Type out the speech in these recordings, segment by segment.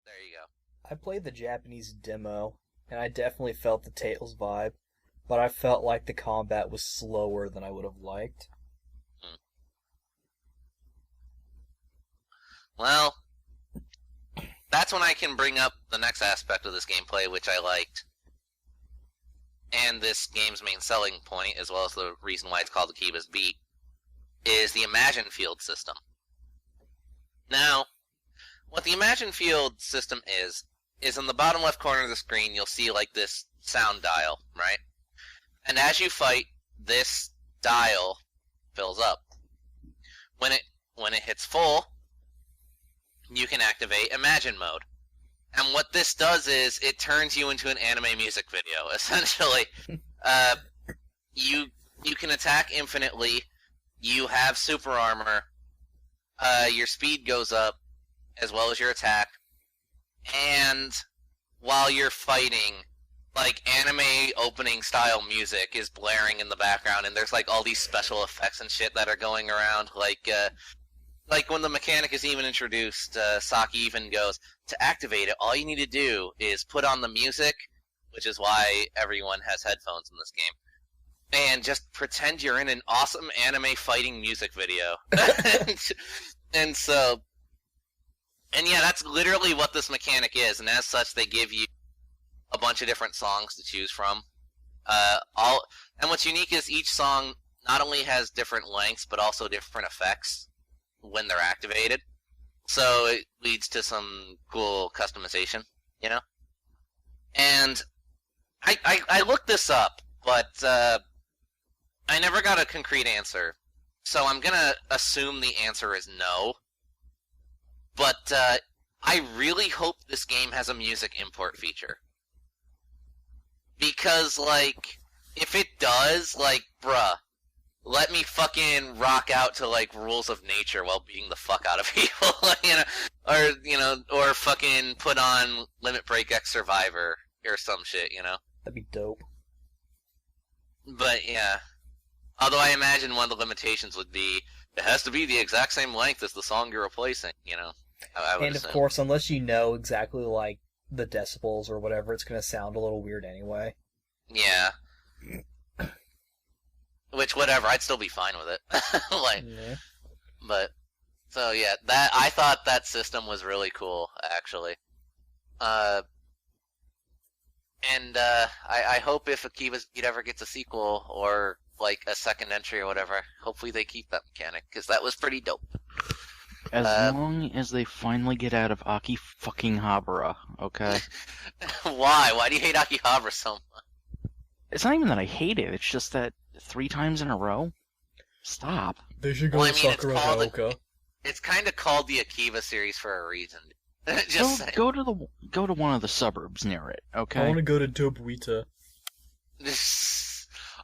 There you go. I played the Japanese demo, and I definitely felt the Tails vibe, but I felt like the combat was slower than I would have liked. Hmm. Well, that's when I can bring up the next aspect of this gameplay, which I liked, and this game's main selling point, as well as the reason why it's called Akiba's Beat, is the Imagine Field system. Now, what the Imagine Field system is in the bottom left corner of the screen, you'll see like this sound dial, right? And as you fight, this dial fills up. When it hits full, you can activate Imagine mode. And what this does is it turns you into an anime music video, essentially. You can attack infinitely, you have super armor, your speed goes up, as well as your attack, and while you're fighting, like, anime opening style music is blaring in the background, and there's like all these special effects and shit that are going around, like when the mechanic is even introduced, Saki even goes, to activate it, all you need to do is put on the music, which is why everyone has headphones in this game, and just pretend you're in an awesome anime fighting music video. And yeah, that's literally what this mechanic is, and as such, they give you a bunch of different songs to choose from. And what's unique is each song not only has different lengths, but also different effects when they're activated. So it leads to some cool customization, you know? And I looked this up, but I never got a concrete answer. So I'm gonna assume the answer is no. But I really hope this game has a music import feature. Because, like, if it does, like, bruh, let me fucking rock out to, like, Rules of Nature while beating the fuck out of people, or fucking put on Limit Break X Survivor or some shit, you know? That'd be dope. But, yeah. Although I imagine one of the limitations would be, it has to be the exact same length as the song you're replacing, you know? I would And assume. of course, unless you know exactly, like, the decibels or whatever, it's gonna sound a little weird anyway. Yeah. Which, whatever, I'd still be fine with it. Yeah. But, so yeah, I thought that system was really cool, actually. I hope if Akiba's Beat ever gets a sequel, or, like, a second entry or whatever, hopefully they keep that mechanic, because that was pretty dope. As long as they finally get out of Akihabara, okay? Why? Why do you hate Akihabara so much? It's not even that I hate it, it's just that 3 times in a row? Stop. They should go Well, I to mean, it's Sakura called Haruka. It's kind of called the Akiba series for a reason. Go to one of the suburbs near it, okay? I want to go to Dobuita.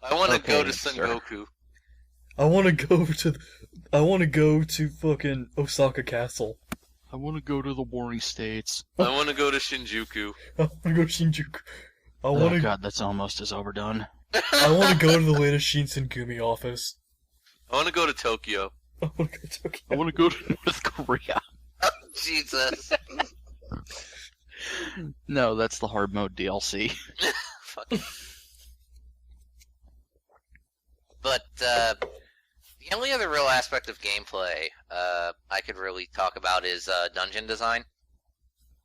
I want to go Okay, to sir. Sengoku. I want to go to fucking Osaka Castle. I want to go to the Warring States. I want to go to Shinjuku. I want to go to Shinjuku. Oh god, that's almost as overdone. I want to go to the latest Shinsengumi office. I want to go to Tokyo. I want to go to Tokyo. I want to go to North Korea. Jesus. No, that's the hard mode DLC. Fuck. But, the only other real aspect of gameplay I could really talk about is dungeon design.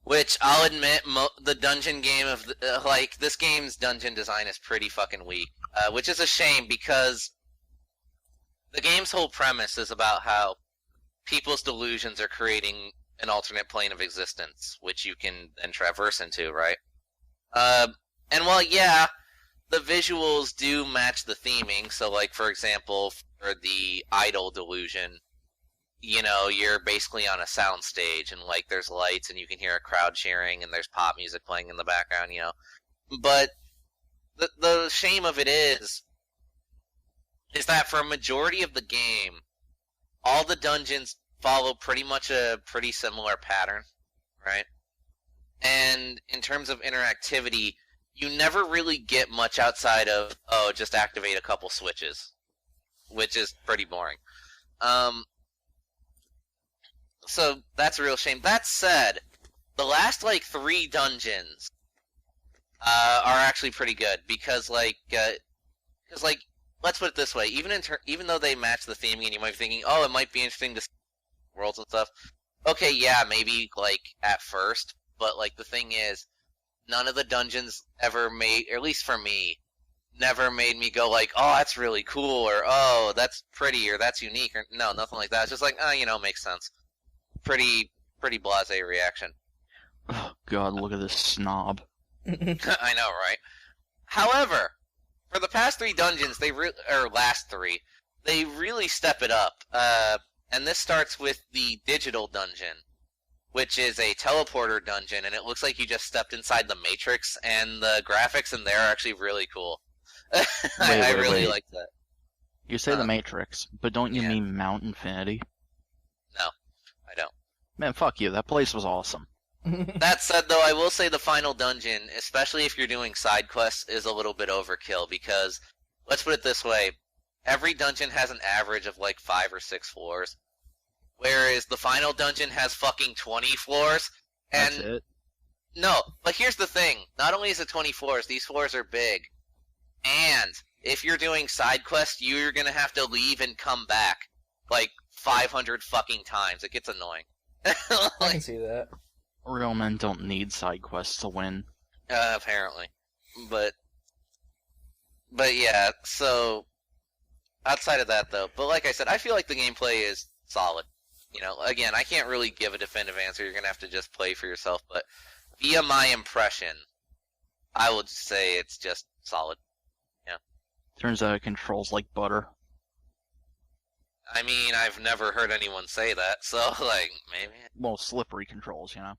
Which, I'll admit, the dungeon game of, this game's dungeon design is pretty fucking weak. Which is a shame, because the game's whole premise is about how people's delusions are creating an alternate plane of existence, which you can then traverse into, right? And while, yeah, the visuals do match the theming, so, like, for example, for the idol delusion, you know, you're basically on a sound stage, and, like, there's lights, and you can hear a crowd cheering, and there's pop music playing in the background, you know. But the shame of it is that for a majority of the game, all the dungeons follow pretty much a pretty similar pattern, right? And in terms of interactivity, you never really get much outside of, just activate a couple switches, which is pretty boring. So that's a real shame. That said, the last like 3 dungeons are actually pretty good because let's put it this way, even though they match the theme and you might be thinking, oh, it might be interesting to see worlds and stuff. Okay, yeah, maybe like at first, but like the thing is, none of the dungeons ever made, or at least for me, never made me go like, oh, that's really cool, or oh, that's pretty, or that's unique, or no, nothing like that. It's just like, oh, makes sense. Pretty blasé reaction. Oh god, look at this snob. I know, right? However, for the past 3 dungeons, last 3, they really step it up. And this starts with the digital dungeon, which is a teleporter dungeon, and it looks like you just stepped inside the Matrix, and the graphics in there are actually really cool. I really like that. You say the Matrix, but don't you yeah. mean Mount Infinity? No, I don't. Man, fuck you, that place was awesome. That said, though, I will say the final dungeon, especially if you're doing side quests, is a little bit overkill, because, let's put it this way, every dungeon has an average of like 5 or 6 floors, whereas the final dungeon has fucking 20 floors. And That's it? No, but here's the thing. Not only is it 20 floors, these floors are big. And if you're doing side quests, you're gonna have to leave and come back like 500 fucking times. It gets annoying. I can see that. Real men don't need side quests to win. Apparently. But yeah, so outside of that though, but like I said, I feel like the gameplay is solid. You know, again, I can't really give a definitive answer. You're gonna have to just play for yourself, but via my impression, I would say it's just solid. Yeah. Turns out it controls like butter. I mean, I've never heard anyone say that, so like maybe. Well, slippery controls, you know.